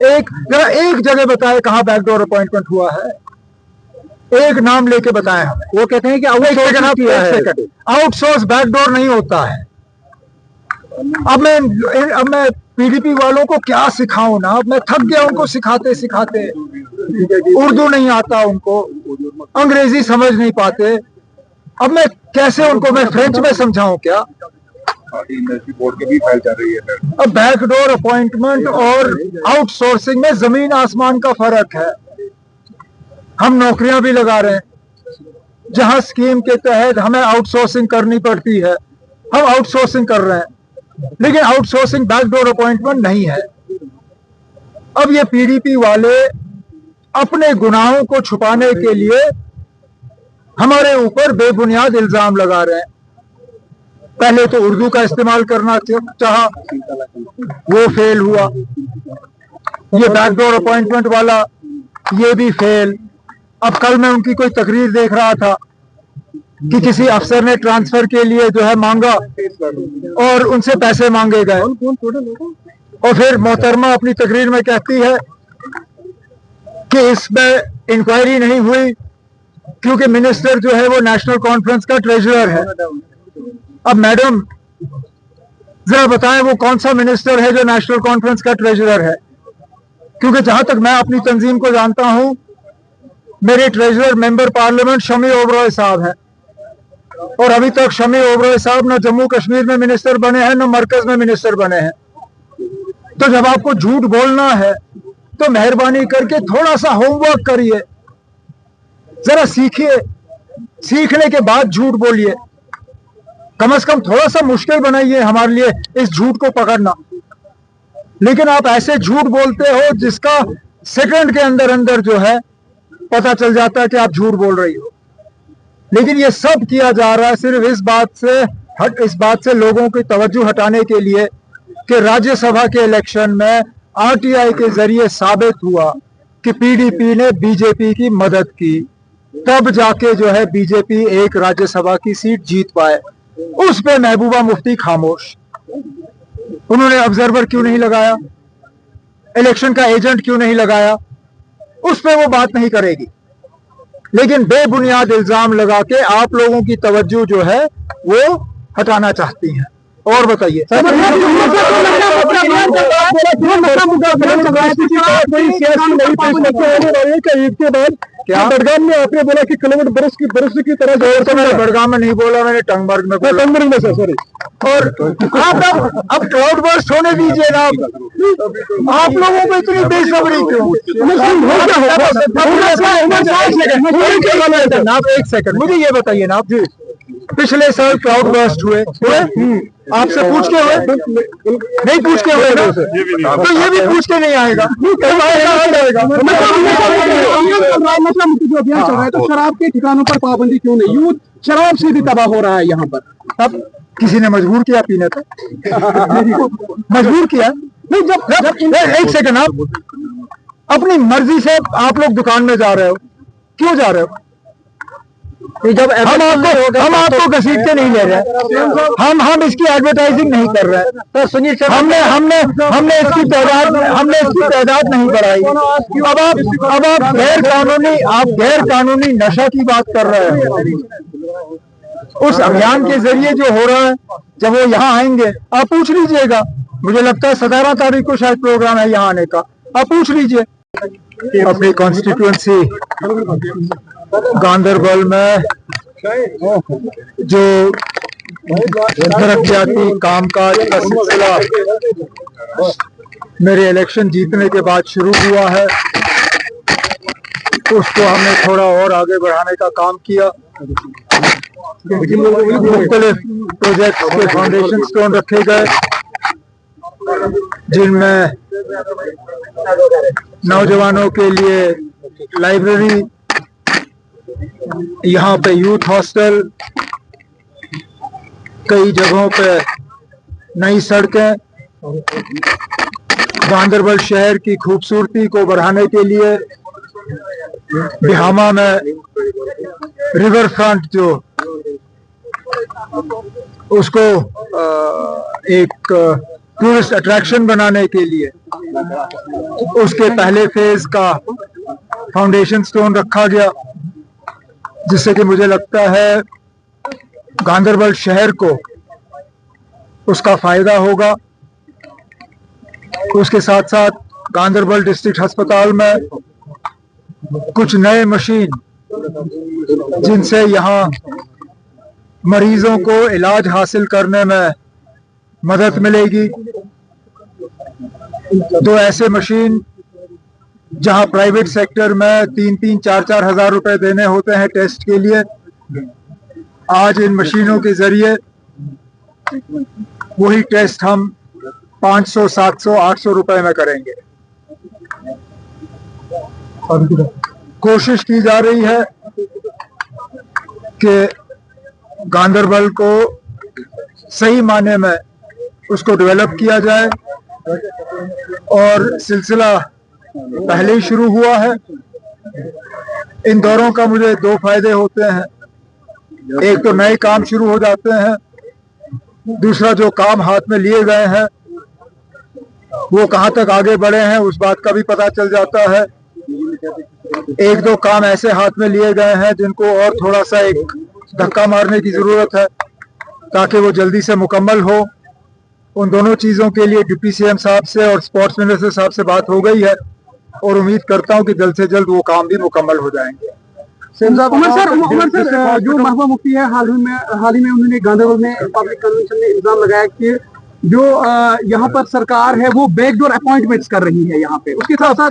एक जगह बताए कहाँ बैकडोर अपॉइंटमेंट हुआ है, एक नाम लेके बताएं हमें। वो कहते हैं कि आउटसोर्स बैकडोर नहीं होता है। अब मैं पीडीपी वालों को क्या सिखाऊं ना, अब मैं थक गया उनको सिखाते सिखाते। उर्दू नहीं आता उनको, अंग्रेजी समझ नहीं पाते। अब मैं कैसे उनको मैं फ्रेंच में समझाऊं क्या? बोर्ड के भी फाइल चल रही है। अब बैकडोर अपॉइंटमेंट और आउटसोर्सिंग में जमीन आसमान का फर्क है। हम नौकरियां भी लगा रहे हैं, जहां स्कीम के तहत हमें आउटसोर्सिंग करनी पड़ती है, हम आउटसोर्सिंग कर रहे हैं, लेकिन आउटसोर्सिंग बैकडोर अपॉइंटमेंट नहीं है। अब ये पीडीपी वाले अपने गुनाहों को छुपाने के लिए हमारे ऊपर बेबुनियाद इल्जाम लगा रहे हैं। पहले तो उर्दू का इस्तेमाल करना चाहा, वो फेल हुआ। ये बैकडोर अपॉइंटमेंट वाला, ये भी फेल। अब कल मैं उनकी कोई तकरीर देख रहा था कि किसी अफसर ने ट्रांसफर के लिए जो है मांगा और उनसे पैसे मांगे गए, और फिर मोहतरमा अपनी तकरीर में कहती है कि इसमें इंक्वायरी नहीं हुई क्योंकि मिनिस्टर जो है वो नेशनल कॉन्फ्रेंस का ट्रेजरर है। अब मैडम जरा बताएं वो कौन सा मिनिस्टर है जो नेशनल कॉन्फ्रेंस का ट्रेजरर है? क्योंकि जहां तक मैं अपनी तंजीम को जानता हूं, मेरे treasurer member parliament Shami Oberoi साहब हैं, और अभी तक शमी ओबरॉय साहब न जम्मू कश्मीर में मिनिस्टर बने हैं, न मरकज में मिनिस्टर बने हैं। तो जब आपको झूठ बोलना है तो मेहरबानी करके थोड़ा सा होमवर्क करिए, जरा सीखिए, सीखने के बाद झूठ बोलिए। कम से कम थोड़ा सा मुश्किल बनाइए हमारे लिए इस झूठ को पकड़ना। लेकिन आप ऐसे झूठ बोलते हो जिसका सेकंड के अंदर अंदर जो है पता चल जाता है कि आप झूठ बोल रही हो। लेकिन ये सब किया जा रहा है सिर्फ इस बात से लोगों की तवज्जो हटाने के लिए कि राज्यसभा के इलेक्शन में आरटीआई के जरिए साबित हुआ कि पीडीपी ने बीजेपी की मदद की, तब जाके जो है बीजेपी एक राज्यसभा की सीट जीत पाए। उस पे महबूबा मुफ्ती खामोश। उन्होंने ऑब्जर्वर क्यों नहीं लगाया, इलेक्शन का एजेंट क्यों नहीं लगाया, उस पे वो बात नहीं करेगी। लेकिन बेबुनियाद इल्जाम लगा के आप लोगों की तवज्जो जो है वो हटाना चाहती हैं। और बताइए क्या बड़गाम में आपने बोला कि किलोमीटर बरस की तरह जोर से? मैंने बड़गाम में नहीं बोला, मैंने टंगमर्ग में बोला। टंगमर्ग में सर, सॉरी। और आप अब क्राउड बर्स्ट होने दीजिएगा। आप लोगों को इतनी बेसब्री क्यों? आप एक सेकंड मुझे ये बताइए ना, आप जी पिछले साल क्राउड बर्स्ट हुए आपसे पूछ के हुए? नहीं पूछ के हुए ना, तो ये भी पूछ के नहीं आएगा। जो अभियान चल रहा है, तो शराब के ठिकानों पर पाबंदी क्यों नहीं? यूथ शराब से भी तबाह हो रहा है यहाँ पर। अब किसी ने मजबूर किया पीने पे? मजबूर किया नहीं। जब एक सेकंड, आप अपनी मर्जी से आप लोग दुकान में जा रहे हो, क्यों जा रहे हो? जब हम आपको घसीट के नहीं ले रहे, हम इसकी एडवर्टाइजिंग नहीं कर रहे हैं। तो सुनिए, हमने इसकी तादाद नहीं बढ़ाई। अब आप गैर कानूनी नशा की बात कर रहे हैं। उस अभियान के जरिए जो हो रहा है, जब वो यहाँ आएंगे आप पूछ लीजिएगा। मुझे लगता है 17 तारीख को शायद प्रोग्राम है यहाँ आने का, आप पूछ लीजिए। अपनी कॉन्स्टिट्यूएंसी गांदरबल में जो तरक्याती कामकाज का सिलसिला मेरे इलेक्शन जीतने के बाद शुरू हुआ है, उसको हमने थोड़ा और आगे बढ़ाने का काम किया। मुख्तलिफ प्रोजेक्ट के फाउंडेशन स्टोन रखे गए, जिनमें नौजवानों के लिए लाइब्रेरी, यहाँ पे यूथ हॉस्टल, कई जगहों पे नई सड़कें, गांदरबल शहर की खूबसूरती को बढ़ाने के लिए बिहामा में रिवर फ्रंट जो उसको एक टूरिस्ट अट्रैक्शन बनाने के लिए उसके पहले फेज का फाउंडेशन स्टोन रखा गया, जिससे कि मुझे लगता है गांदरबल शहर को उसका फायदा होगा। उसके साथ साथ गांदरबल डिस्ट्रिक्ट अस्पताल में कुछ नए मशीन जिनसे यहाँ मरीजों को इलाज हासिल करने में मदद मिलेगी। दो ऐसे मशीन जहां प्राइवेट सेक्टर में 3-3, 4-4 हजार रुपए देने होते हैं टेस्ट के लिए, आज इन मशीनों के जरिए वही टेस्ट हम 500, 700, 800 रुपए में करेंगे। कोशिश की जा रही है कि गांदरबल को सही माने में उसको डेवलप किया जाए, और सिलसिला पहले ही शुरू हुआ है। इन दौरों का मुझे दो फायदे होते हैं, एक तो नए काम शुरू हो जाते हैं, दूसरा जो काम हाथ में लिए गए हैं वो कहाँ तक आगे बढ़े हैं उस बात का भी पता चल जाता है। एक दो काम ऐसे हाथ में लिए गए हैं जिनको और थोड़ा सा एक धक्का मारने की जरूरत है ताकि वो जल्दी से मुकम्मल हो। उन दोनों चीजों के लिए डिप्टी सीएम साहब से और स्पोर्ट्स मिनिस्टर साहब से बात हो गई है और उम्मीद करता हूं कि जल्द से जल्द वो काम भी मुकम्मल हो जाएंगे। उमर सर, जो महबूबा मुफ्ती है, हाल ही में उन्होंने गांदरबल में पब्लिक कन्वेंशन में इल्जाम लगाया कि जो यहाँ पर सरकार है वो बैकडोर अपॉइंटमेंट्स कर रही है यहाँ पे। उसके साथ साथ